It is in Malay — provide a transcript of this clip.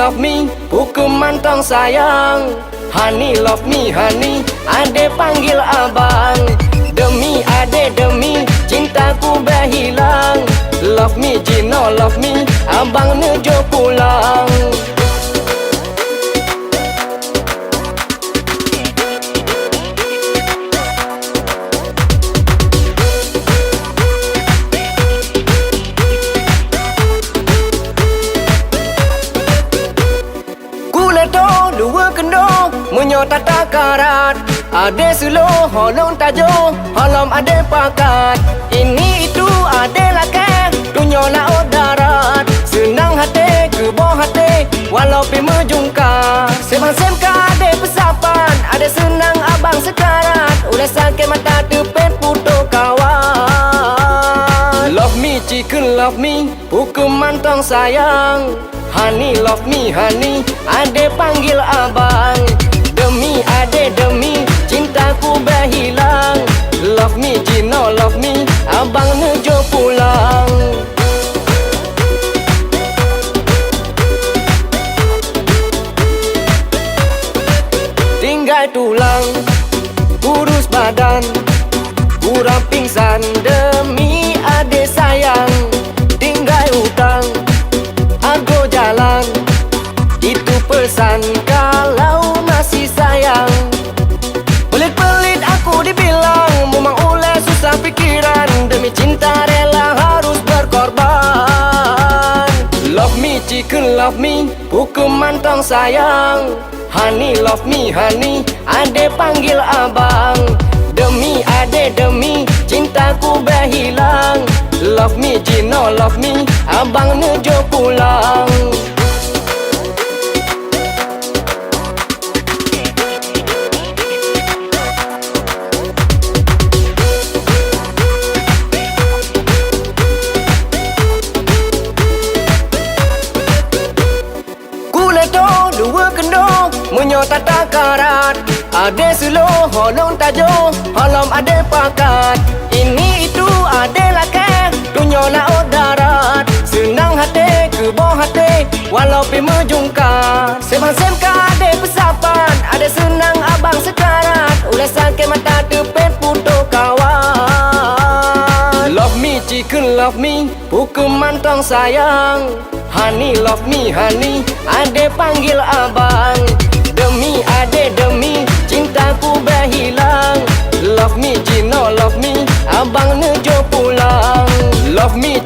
love me, hukuman tong sayang. Honey love me honey, ade panggil abang. Demi ade demi, cintaku berhilang. Love me Gino love me, abang nejo pulang. Dua kendo munyo tata karat, ade selo holong tajo holom ade pakat. Ini itu ade lake dunyo lao darat, senang hati ke boh hati walau pi mejungka. Semang semka ade pesapan, ade senang abang sekarat, udah sakit mata tepet puto kawan. Love me chicken love me, hukuman tong sayang. Honey love me honey, ade panggil abang. Demi ade demi, cintaku berhilang. Love me Gino love me, abang nejo pulang. Tinggal tulang, kurus badan, kurang pingsan demi ade sayang. Tinggal utang, aku jalan, itu pesan kalau masih sayang. Pelit-pelit aku dibilang, memang oleh susah pikiran. Demi cinta rela harus berkorban. Love me chicken love me, hukuman tong sayang. Honey love me honey, ade panggil abang. Demi ade demi, cintaku berhilang. Love me Gino love me, abang nejo pulang. Kuleto dua kendo munyo tata karat, ade selo holong tajo holom ade pakat. Ini itu ade lake dunyo lao darat, senang hati ke boh hati walau pi mejungka. Semang semka ade pesapan, ade senang abang sekarat, udah sakit mata tepet puto kawan. Love me chicken love me, hukuman tong sayang. Honey love me honey, ade panggil abang. Demi ade demi, cintaku berhilang. Love me Gino love me, abang nejo pulang. Love me